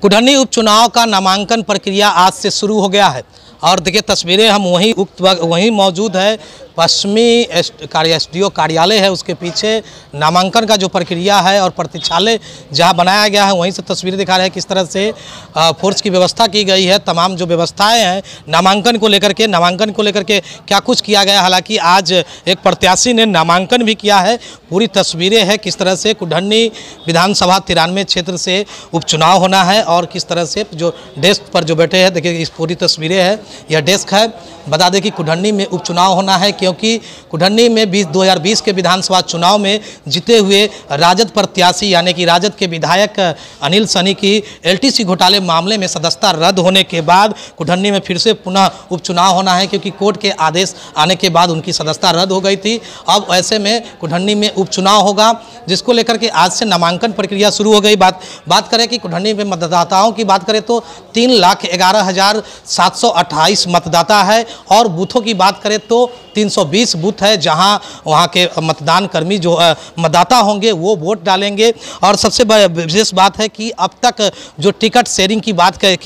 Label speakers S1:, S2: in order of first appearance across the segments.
S1: कुढ़नी उपचुनाव का नामांकन प्रक्रिया आज से शुरू हो गया है और देखिए तस्वीरें हम वहीं मौजूद है। पश्चिमी एसडीओ कार्यालय है, उसके पीछे नामांकन का जो प्रक्रिया है और प्रतीक्षालय जहां बनाया गया है वहीं से तस्वीरें दिखा रहे हैं किस तरह से फोर्स की व्यवस्था की गई है। तमाम जो व्यवस्थाएं हैं नामांकन को लेकर के क्या कुछ किया गया। हालांकि आज एक प्रत्याशी ने नामांकन भी किया है। पूरी तस्वीरें हैं किस तरह से कुढ़नी विधानसभा 93 क्षेत्र से उपचुनाव होना है और किस तरह से जो डेस्क पर जो बैठे हैं देखिए इस पूरी तस्वीरें हैं। यह डेस्क है। बता दें कि कुढ़नी में उपचुनाव होना है क्योंकि कुढ़नी में 2020 के विधानसभा चुनाव में जीते हुए राजद प्रत्याशी यानी कि राजद के विधायक अनिल सनी की एलटीसी घोटाले मामले में सदस्यता रद्द होने के बाद कुढ़नी में फिर से पुनः उपचुनाव होना है क्योंकि कोर्ट के आदेश आने के बाद उनकी सदस्यता रद्द हो गई थी। अब ऐसे में कुढ़नी में उपचुनाव होगा जिसको लेकर के आज से नामांकन प्रक्रिया शुरू हो गई। बात करें कि कुढ़नी में मतदाताओं की बात करें तो 3,11,728 मतदाता है और बूथों की बात करें तो 320 बूथ है जहां वहां के मतदान कर्मी जो मतदाता होंगे वो वोट डालेंगे। और सबसे विशेष बात है कि अब तक जो टिकट शेयरिंग की बात कर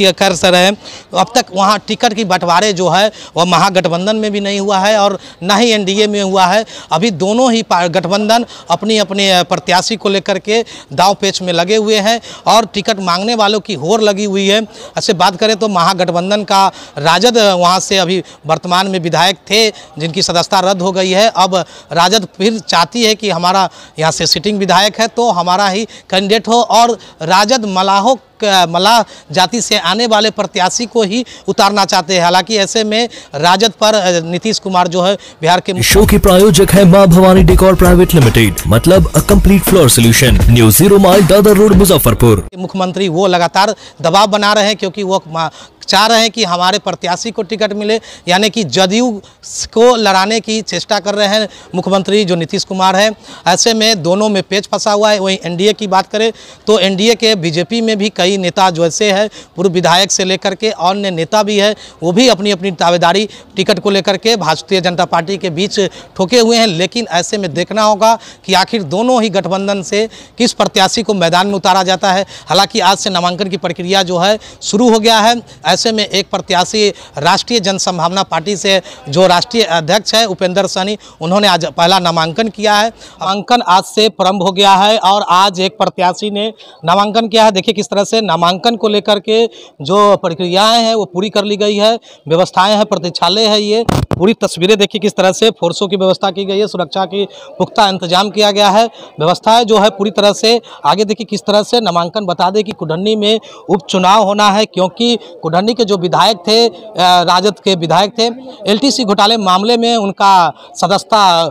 S1: रहे हैं अब तक वहां टिकट की बंटवारे जो है वह महागठबंधन में भी नहीं हुआ है और ना ही एनडीए में हुआ है। अभी दोनों ही गठबंधन अपनी अपने प्रत्याशी को लेकर के दाव पेच में लगे हुए हैं और टिकट मांगने वालों की होड़ लगी हुई है। ऐसे बात करें तो महागठबंधन का राजद वहां से अभी वर्तमान में विधायक थे जिनकी सदस्यता रद्द हो गई है। अब राजद फिर चाहती है कि हमारा यहाँ से सिटिंग विधायक है तो हमारा ही कैंडिडेट हो और राजद मलाह जाति से आने वाले प्रत्याशी को ही उतारना चाहते हैं। हालांकि ऐसे में राजद पर नीतीश कुमार जो है बिहार के
S2: शो के प्रायोजक है मां भवानी डेकोर प्राइवेट लिमिटेड, मतलब a complete floor solution, new 0 mile Dadar road Muzaffarpur.
S1: मुख्यमंत्री वो लगातार दबाव बना रहे हैं क्योंकि वो चाह रहे हैं कि हमारे प्रत्याशी को टिकट मिले, यानी कि जदयू को लड़ाने की चेष्टा कर रहे हैं मुख्यमंत्री जो नीतीश कुमार है। ऐसे में दोनों में पेच फंसा हुआ है। वहीं एनडीए की बात करें तो एनडीए के बीजेपी में भी कई नेता जो ऐसे हैं पूर्व विधायक से लेकर के अन्य नेता भी है वो भी अपनी अपनी दावेदारी टिकट को लेकर के भारतीय जनता पार्टी के बीच ठोके हुए हैं। लेकिन ऐसे में देखना होगा कि आखिर दोनों ही गठबंधन से किस प्रत्याशी को मैदान में उतारा जाता है। हालांकि आज से नामांकन की प्रक्रिया जो है शुरू हो गया है। ऐसे में एक प्रत्याशी राष्ट्रीय जनसंभावना पार्टी से जो राष्ट्रीय अध्यक्ष है उपेंद्र सनी, उन्होंने आज पहला नामांकन किया है। नामांकन आज से प्रारंभ हो गया है और आज एक प्रत्याशी ने नामांकन किया है। देखिए किस तरह से नामांकन को लेकर के जो प्रक्रियाएं हैं वो पूरी कर ली गई है। व्यवस्थाएं हैं, प्रतीक्षालय है। ये पूरी तस्वीरें देखिए किस तरह से फोर्सों की व्यवस्था की गई है, सुरक्षा की पुख्ता इंतजाम किया गया है। व्यवस्थाएं जो है पूरी तरह से आगे देखिए किस तरह से नामांकन। बता दें कि कुढ़नी में उपचुनाव होना है क्योंकि कुढ़नी के जो विधायक थे राजद के विधायक थे एलटीसी घोटाले मामले में उनका सदस्यता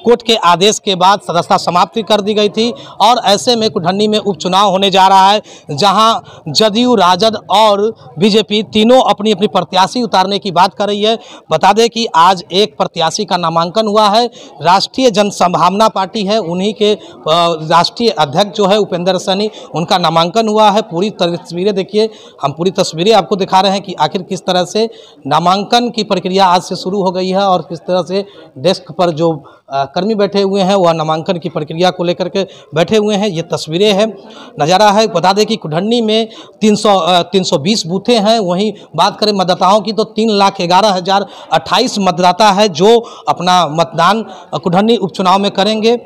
S1: कोर्ट के आदेश के बाद सदस्यता समाप्ति कर दी गई थी और ऐसे में कुढ़नी में उपचुनाव होने जा रहा है जहां जदयू, राजद और बीजेपी तीनों अपनी अपनी प्रत्याशी उतारने की बात कर रही है। बता दें कि आज एक प्रत्याशी का नामांकन हुआ है। राष्ट्रीय जनसंभावना पार्टी है, उन्हीं के राष्ट्रीय अध्यक्ष जो है उपेंद्र सनी, उनका नामांकन हुआ है। पूरी तस्वीरें देखिए, हम पूरी तस्वीरें आपको दिखा रहे हैं कि आखिर किस तरह से नामांकन की प्रक्रिया आज से शुरू हो गई है और किस तरह से डेस्क पर जो कर्मी बैठे हुए हैं वह नामांकन की प्रक्रिया को लेकर के बैठे हुए हैं। ये तस्वीरें हैं, नज़ारा है। बता दें कि कुढ़नी में 320 बूथें हैं। वहीं बात करें मतदाताओं की तो 3,11,028 मतदाता है जो अपना मतदान कुढ़नी उपचुनाव में करेंगे।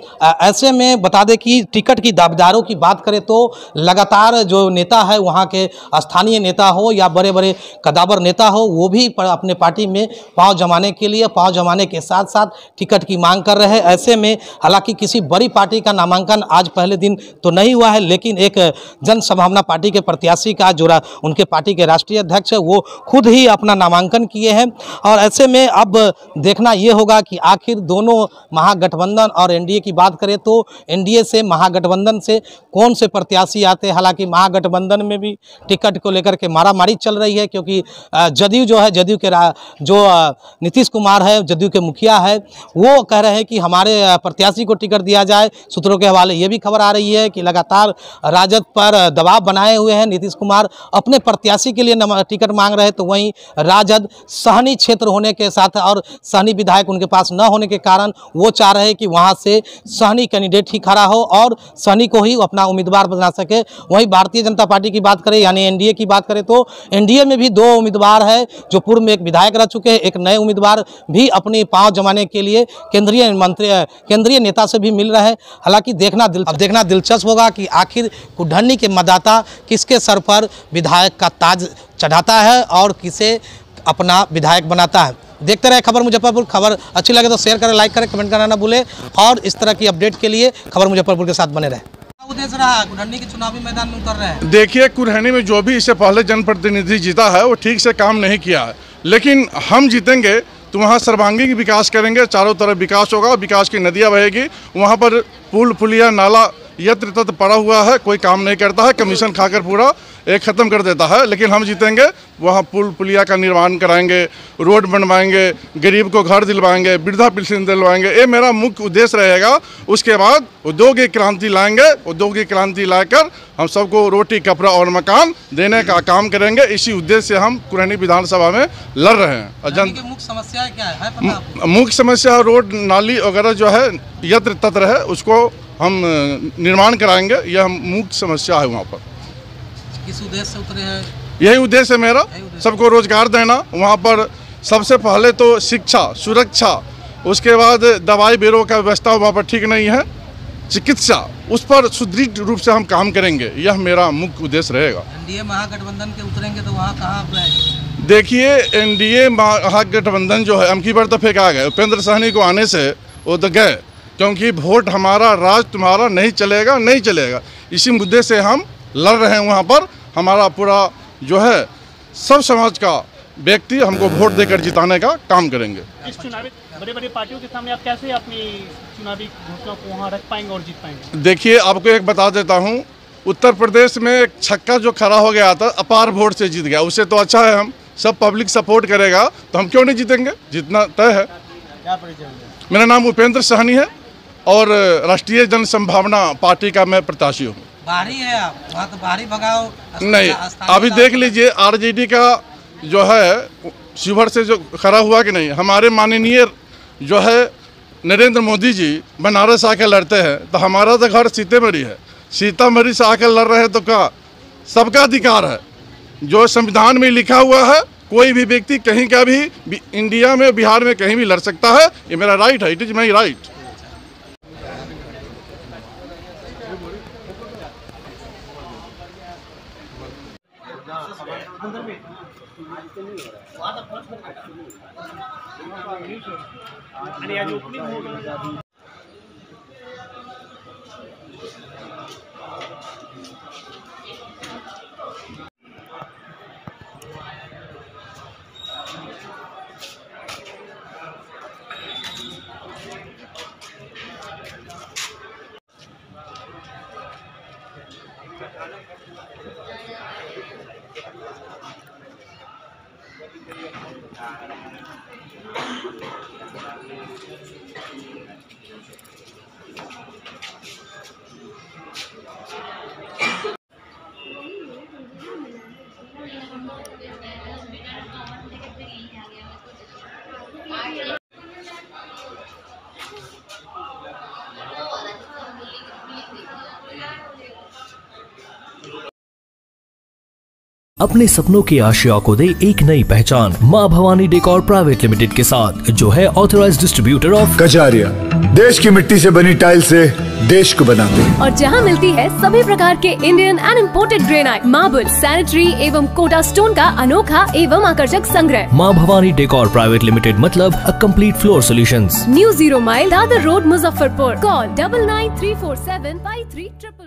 S1: ऐसे में बता दें कि टिकट की दावेदारों की बात करें तो लगातार जो नेता है वहाँ के स्थानीय नेता हो या बड़े बड़े कदावर नेता हो वो भी अपने पार्टी में पाँव जमाने के साथ साथ टिकट की मांग कर रहे हैं। ऐसे में हालांकि किसी बड़ी पार्टी का नामांकन आज पहले दिन तो नहीं हुआ है लेकिन एक जन संभावना पार्टी के प्रत्याशी का जो उनके पार्टी के राष्ट्रीय अध्यक्ष है वो खुद ही अपना नामांकन किए हैं। और ऐसे में अब देखना ये होगा कि आखिर दोनों महागठबंधन और एनडीए की बात करें तो एनडीए से महागठबंधन से कौन से प्रत्याशी आते हैं। हालांकि महागठबंधन में भी टिकट को लेकर के मारामारी चल रही है क्योंकि जदयू जो है, जदयू के जो नीतीश कुमार है, जदयू के मुखिया है, वो कह रहे हैं कि हमारे प्रत्याशी को टिकट दिया जाए। सूत्रों के हवाले ये भी खबर आ रही है कि लगातार राजद पर दबाव बनाए हुए हैं नीतीश कुमार, अपने प्रत्याशी के लिए टिकट मांग रहे हैं, तो वहीं राजद सहनी क्षेत्र होने के साथ और सहनी विधायक उनके पास न होने के कारण वो चाह रहे हैं कि वहां से सहनी कैंडिडेट ही खड़ा हो और सहनी को ही अपना उम्मीदवार बना सके। वहीं भारतीय जनता पार्टी की बात करें यानी एनडीए की बात करें तो एनडीए में भी 2 उम्मीदवार है, जो पूर्व में एक विधायक रह चुके हैं, एक नए उम्मीदवार भी अपनी पांव जमाने के लिए केंद्रीय नेता से भी मिल रहे हैं। हालांकि देखना दिलचस्प होगा कि आखिर कुढ़नी के मतदाता किसके सर पर विधायक का ताज चढ़ाता है और किसे अपना विधायक बनाता है। देखते रहे खबर मुजफ्फरपुर। खबर अच्छी लगे तो शेयर करें, लाइक करें, कमेंट करना ना भूलें और इस तरह की अपडेट के लिए खबर मुजफ्फरपुर के साथ बने रहें। उद्देश्य रहा कुढ़नी के चुनावी मैदान में उतर रहे हैं।
S3: देखिए, कुढ़नी में जो भी इससे पहले जनप्रतिनिधि जीता है वो ठीक से काम नहीं किया है, लेकिन हम जीतेंगे तो वहाँ सर्वांगीण विकास करेंगे, चारों तरफ विकास होगा, विकास की नदियाँ बहेगी। वहाँ पर पुल पुलिया नाला यत्र तत्र पड़ा हुआ है, कोई काम नहीं करता है, कमीशन खाकर पूरा एक ख़त्म कर देता है। लेकिन हम जीतेंगे, वहाँ पुल पुलिया का निर्माण कराएंगे, रोड बनवाएंगे, गरीब को घर दिलवाएंगे, वृद्धा पेंशन दिलवाएंगे। ये मेरा मुख्य उद्देश्य रहेगा। उसके बाद औद्योगिक क्रांति लाएंगे, औद्योगिक क्रांति लाकर हम सबको रोटी कपड़ा और मकान देने का काम करेंगे। इसी उद्देश्य से हम कुढ़नी विधानसभा में लड़ रहे हैं।
S1: मुख्य समस्या क्या है?
S3: मुख्य समस्या रोड नाली वगैरह जो है यत्र तत्र है, उसको हम निर्माण कराएंगे। यह मुख्य समस्या है। वहाँ पर
S1: किस उद्देश्य से उतरे हैं?
S3: यही उद्देश्य है मेरा, सबको रोजगार देना। वहाँ पर सबसे पहले तो शिक्षा, सुरक्षा, उसके बाद दवाई बेरों का व्यवस्था वहाँ पर ठीक नहीं है, चिकित्सा, उस पर सुदृढ़ रूप से हम काम करेंगे। यह मेरा मुख्य उद्देश्य रहेगा।
S1: एनडीए महागठबंधन के उतरेंगे तो वहाँ कहाँ रहेंगे?
S3: देखिए, एनडीए महागठबंधन जो है अमकी बार तो फेंका गया। उपेंद्र सहनी को आने से वो तो गए, क्योंकि वोट हमारा राज तुम्हारा नहीं चलेगा, नहीं चलेगा। इसी मुद्दे से हम लड़ रहे हैं। वहाँ पर हमारा पूरा जो है सब समाज का व्यक्ति हमको वोट देकर जिताने का काम करेंगे।
S4: इस चुनावी बड़े पार्टियों के सामने आप कैसे अपनी चुनावी घोषणा को वहाँ रख पाएंगे और जीत पाएंगे?
S3: देखिए, आपको एक बता देता हूँ, उत्तर प्रदेश में एक छक्का जो खड़ा हो गया था, अपार वोट से जीत गया। उससे तो अच्छा है, हम सब पब्लिक सपोर्ट करेगा तो हम क्यों नहीं जीतेंगे, जीतना तय है।
S4: क्या परिचय?
S3: मेरा नाम उपेंद्र सहनी है और राष्ट्रीय जन संभावना पार्टी का मैं प्रत्याशी हूँ।
S1: बाहरी है आप, वहाँ तो बाहरी भगाओ
S3: नहीं। अभी देख लीजिए, आरजेडी का जो है शिवहर से जो खड़ा हुआ कि नहीं, हमारे माननीय जो है नरेंद्र मोदी जी बनारस आकर लड़ते हैं, तो हमारा तो घर सीतामढ़ी है, सीतामढ़ी से आकर लड़ रहे हैं तो क्या, सबका अधिकार है। जो संविधान में लिखा हुआ है, कोई भी व्यक्ति कहीं का भी इंडिया में, बिहार में कहीं भी लड़ सकता है। ये मेरा राइट है, इट इज माई राइट।
S4: आणि आज ओपनिंग होतं।
S2: अपने सपनों की आशिया को दे एक नई पहचान माँ भवानी डेकोर प्राइवेट लिमिटेड के साथ, जो है ऑथराइज्ड डिस्ट्रीब्यूटर ऑफ
S5: कजारिया। देश की मिट्टी से बनी टाइल से देश को बनाते हैं
S6: और जहां मिलती है सभी प्रकार के Indian and imported granite, marble, sanitary एवं कोटा स्टोन का अनोखा एवं आकर्षक संग्रह।
S2: माँ भवानी डेकोर प्राइवेट लिमिटेड मतलब a complete floor solutions.
S6: New 0 mile Dadar road, Muzaffarpur. Call 9934753333।